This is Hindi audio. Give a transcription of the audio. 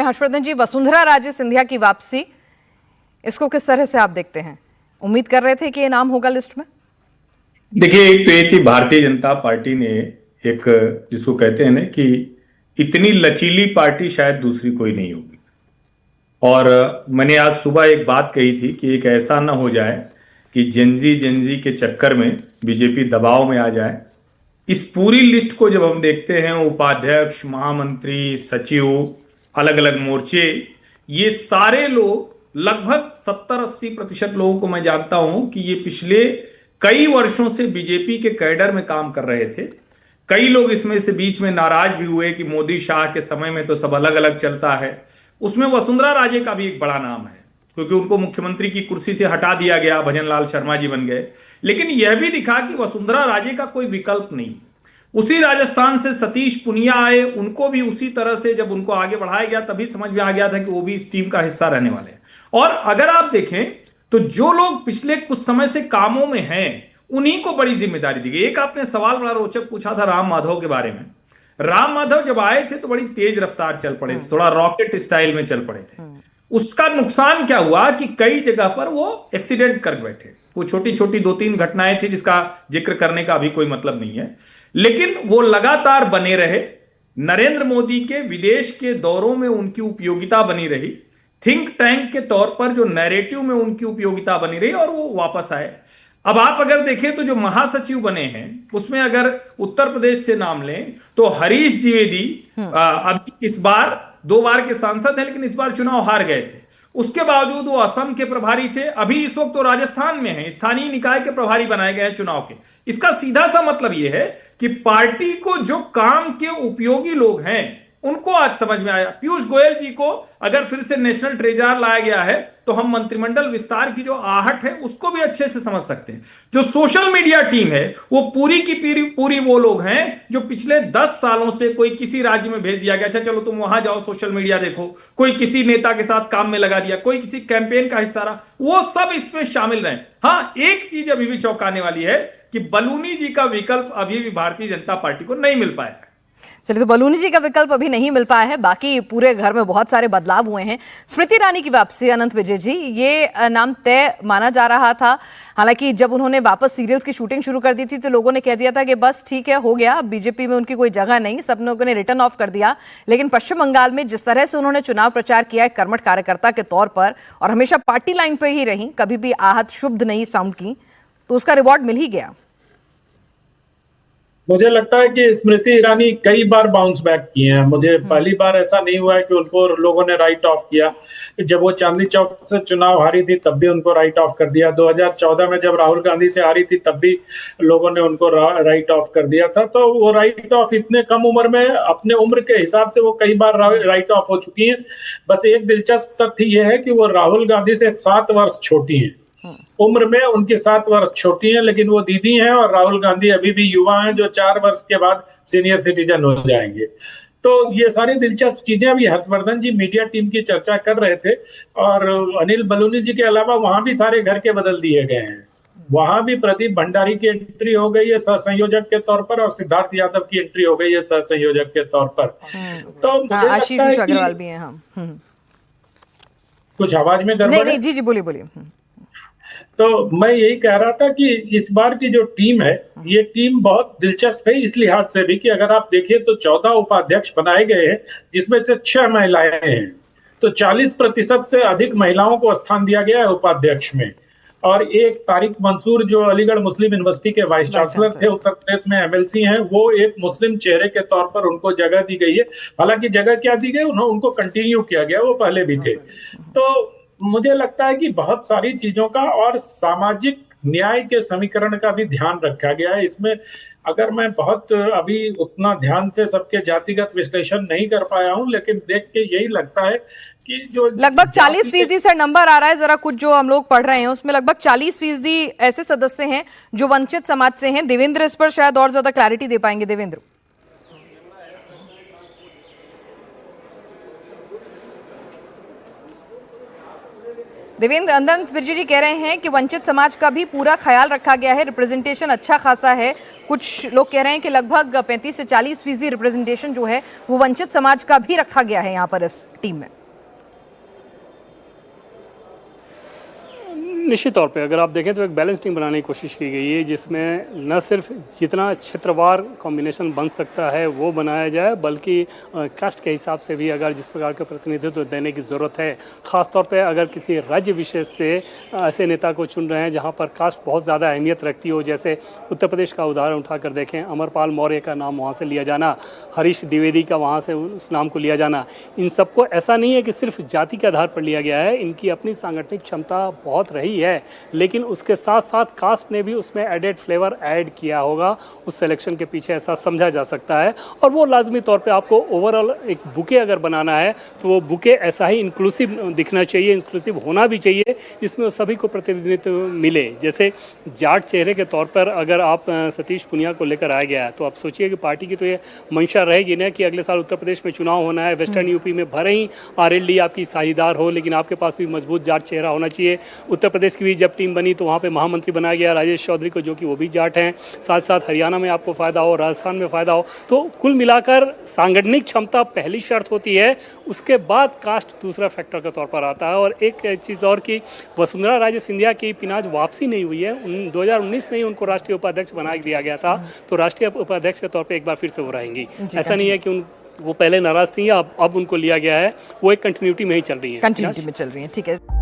हर्षवर्धन जी, वसुंधरा राजे सिंधिया की वापसी, इसको किस तरह से आप देखते हैं? उम्मीद कर रहे थे कि ये नाम होगा लिस्ट में? देखिए, एक तो ये कि भारतीय जनता पार्टी ने एक, जिसको कहते हैं ना कि इतनी लचीली पार्टी शायद दूसरी कोई नहीं होगी। और मैंने आज सुबह एक बात कही थी कि एक ऐसा ना हो जाए कि जेंजी के चक्कर में बीजेपी दबाव में आ जाए। इस पूरी लिस्ट को जब हम देखते हैं, उपाध्यक्ष, महामंत्री, सचिव, अलग अलग मोर्चे, ये सारे लोग, लगभग 70-80% लोगों को मैं जानता हूं कि ये पिछले कई वर्षों से बीजेपी के कैडर में काम कर रहे थे। कई लोग इसमें से बीच में नाराज भी हुए कि मोदी शाह के समय में तो सब अलग अलग चलता है। उसमें वसुंधरा राजे का भी एक बड़ा नाम है, क्योंकि उनको मुख्यमंत्री की कुर्सी से हटा दिया गया, भजन लाल शर्मा जी बन गए। लेकिन यह भी दिखा कि वसुंधरा राजे का कोई विकल्प नहीं। उसी राजस्थान से सतीश पुनिया आए, उनको भी उसी तरह से जब उनको आगे बढ़ाया गया तभी समझ में आ गया था कि वो भी इस टीम का हिस्सा रहने वाले हैं। और अगर आप देखें तो जो लोग पिछले कुछ समय से कामों में हैं, उन्हीं को बड़ी जिम्मेदारी दी गई। एक आपने सवाल बड़ा रोचक पूछा था राम माधव के बारे में। राम माधव जब आए थे तो बड़ी तेज रफ्तार चल पड़े थे, थोड़ा रॉकेट स्टाइल में चल पड़े थे। उसका नुकसान क्या हुआ कि कई जगह पर वो एक्सीडेंट कर बैठे। वो छोटी छोटी 2-3 घटनाएं थी जिसका जिक्र करने का अभी कोई मतलब नहीं है, लेकिन वो लगातार बने रहे। नरेंद्र मोदी के विदेश के दौरों में उनकी उपयोगिता बनी रही, थिंक टैंक के तौर पर जो नैरेटिव में उनकी उपयोगिता बनी रही, और वो वापस आए। अब आप अगर देखें तो जो महासचिव बने हैं उसमें अगर उत्तर प्रदेश से नाम लें तो हरीश द्विवेदी अभी इस बार 2 बार के सांसद हैं, लेकिन इस बार चुनाव हार गए थे। उसके बावजूद वो असम के प्रभारी थे, अभी इस वक्त तो राजस्थान में है, स्थानीय निकाय के प्रभारी बनाए गए हैं चुनाव के। इसका सीधा सा मतलब यह है कि पार्टी को जो काम के उपयोगी लोग हैं उनको आज समझ में आया। पीयूष गोयल जी को अगर फिर से नेशनल ट्रेजर लाया गया है तो हम मंत्रिमंडल विस्तार की जो आहट है उसको भी अच्छे से समझ सकते हैं। जो सोशल मीडिया टीम है वो पूरी की पूरी वो लोग हैं जो पिछले 10 सालों से कोई किसी राज्य में भेज दिया गया, अच्छा चलो तुम वहां जाओ सोशल मीडिया देखो, कोई किसी नेता के साथ काम में लगा दिया, कोई किसी कैंपेन का हिस्सा रहा, वो सब इसमें शामिल रहे। हाँ, एक चीज अभी भी चौंकाने वाली है कि बलूनी जी का विकल्प अभी भी भारतीय जनता पार्टी को नहीं मिल पाया है। चलिए, तो बलूनी जी का विकल्प अभी नहीं मिल पाया है, बाकी पूरे घर में बहुत सारे बदलाव हुए हैं। स्मृति ईरानी की वापसी, अनंत विजय जी, ये नाम तय माना जा रहा था। हालांकि जब उन्होंने वापस सीरियल्स की शूटिंग शुरू कर दी थी तो लोगों ने कह दिया था कि बस ठीक है, हो गया, बीजेपी में उनकी कोई जगह नहीं, सब लोगों ने रिटर्न ऑफ कर दिया। लेकिन पश्चिम बंगाल में जिस तरह से उन्होंने चुनाव प्रचार किया है कर्मठ कार्यकर्ता के तौर पर, और हमेशा पार्टी लाइन पर ही रही, कभी भी आहत शुभ नहीं साउंड की, तो उसका रिवॉर्ड मिल ही गया। मुझे लगता है कि स्मृति ईरानी कई बार बाउंस बैक किए हैं। मुझे पहली बार ऐसा नहीं हुआ है कि उनको लोगों ने राइट ऑफ किया। जब वो चांदनी चौक से चुनाव हारी थी तब भी उनको राइट ऑफ कर दिया। 2014 में जब राहुल गांधी से हारी थी तब भी लोगों ने उनको राइट ऑफ कर दिया था। तो वो राइट ऑफ इतने कम उम्र में, अपने उम्र के हिसाब से वो कई बार राइट ऑफ हो चुकी हैं। बस एक दिलचस्प तथ्य यह है कि वो राहुल गांधी से 7 वर्ष छोटी हैं, उम्र में उनकी 7 वर्ष छोटी हैं, लेकिन वो दीदी हैं और राहुल गांधी अभी भी युवा हैं जो 4 वर्ष के बाद सीनियर सिटीजन हो जाएंगे। तो ये सारी दिलचस्प चीजें अभी हर्षवर्धन जी मीडिया टीम की चर्चा कर रहे थे, और अनिल बलूनी जी के अलावा वहां भी सारे घर के बदल दिए गए हैं। वहां भी प्रदीप भंडारी की एंट्री हो गई है सह संयोजक के तौर पर, और सिद्धार्थ यादव की एंट्री हो गई है सह संयोजक के तौर पर। तो मुझे आशीष अग्रवाल भी हैं। कुछ आवाज में गड़बड़ है? जी बोलिए बोलिए। तो मैं यही कह रहा था कि इस बार की जो टीम है, ये टीम बहुत दिलचस्प है इस लिहाज से भी कि अगर आप देखिए तो 14 उपाध्यक्ष बनाए गए हैं, जिसमें से 6 महिलाएं हैं। तो 40% से अधिक महिलाओं को स्थान दिया गया है उपाध्यक्ष में। और एक तारिक मंसूर जो अलीगढ़ मुस्लिम यूनिवर्सिटी के वाइस चांसलर थे, उत्तर प्रदेश में एमएलसी हैं, वो एक मुस्लिम चेहरे के तौर पर उनको जगह दी गई है। हालांकि जगह क्या दी गई, उनको कंटिन्यू किया गया, वो पहले भी थे। तो मुझे लगता है कि बहुत सारी चीजों का और सामाजिक न्याय के समीकरण का भी ध्यान रखा गया है इसमें। अगर मैं बहुत अभी उतना ध्यान से सबके जातिगत विश्लेषण नहीं कर पाया हूं, लेकिन देख के यही लगता है कि जो लगभग 40% से नंबर आ रहा है, जरा कुछ जो हम लोग पढ़ रहे हैं उसमें लगभग 40% ऐसे सदस्य हैं जो वंचित समाज से हैं। देवेंद्र इस पर शायद और ज्यादा क्लैरिटी दे पाएंगे। देवेंद्र, अनंत विजय जी कह रहे हैं कि वंचित समाज का भी पूरा ख्याल रखा गया है, रिप्रेजेंटेशन अच्छा खासा है, कुछ लोग कह रहे हैं कि लगभग 35 से 40% रिप्रेजेंटेशन जो है वो वंचित समाज का भी रखा गया है यहाँ पर इस टीम में। निश्चित तौर पे अगर आप देखें तो एक बैलेंस टीम बनाने की कोशिश की गई है, जिसमें न सिर्फ जितना क्षेत्रवार कॉम्बिनेशन बन सकता है वो बनाया जाए, बल्कि कास्ट के हिसाब से भी अगर जिस प्रकार का प्रतिनिधित्व देने की ज़रूरत है, ख़ास तौर पे अगर किसी राज्य विशेष से ऐसे नेता को चुन रहे हैं जहां पर कास्ट बहुत ज़्यादा अहमियत रखती हो, जैसे उत्तर प्रदेश का उदाहरण उठाकर देखें, अमरपाल मौर्य का नाम वहाँ से लिया जाना, हरीश द्विवेदी का वहाँ से उस नाम को लिया जाना, इन सबको ऐसा नहीं है कि सिर्फ जाति के आधार पर लिया गया है, इनकी अपनी सांगठनिक क्षमता बहुत रही है, लेकिन उसके साथ साथ कास्ट ने भी उसमें एडेड फ्लेवर ऐड किया होगा, उस सिलेक्शन के पीछे ऐसा समझा जा सकता है। और वो लाजमी तौर पे आपको ओवरऑल एक बुके अगर बनाना है तो वो बुके ऐसा ही इंक्लूसिव दिखना चाहिए, इंक्लूसिव होना भी चाहिए, जिसमें सभी को प्रतिनिधित्व मिले। जैसे जाट चेहरे के तौर पर अगर आप सतीश पुनिया को लेकर आ गया है तो आप सोचिए कि पार्टी की तो ये मंशा रहेगी ना कि अगले साल उत्तर प्रदेश में चुनाव होना है, वेस्टर्न यूपी में भले ही आरएलडी आपकी साझेदार हो, लेकिन आपके पास भी मजबूत जाट चेहरा होना चाहिए। उत्तर प्रदेश की भी जब टीम बनी तो वहाँ पे महामंत्री बनाया गया राजेश चौधरी को, जो कि वो भी जाट हैं, साथ साथ हरियाणा में आपको फ़ायदा हो, राजस्थान में फ़ायदा हो। तो कुल मिलाकर सांगठनिक क्षमता पहली शर्त होती है, उसके बाद कास्ट दूसरा फैक्टर के तौर पर आता है। और एक चीज़ और कि वसुंधरा राजे सिंधिया की पिनाज वापसी नहीं हुई है, 2019 में ही उनको राष्ट्रीय उपाध्यक्ष बना दिया गया था, तो राष्ट्रीय उपाध्यक्ष के तौर पर एक बार फिर से वो रहेंगी। ऐसा नहीं है कि वो पहले नाराज़ थी, अब उनको लिया गया है, वो एक कंटिन्यूटी में ही चल रही है, कंटिन्यूटी में चल रही है। ठीक है।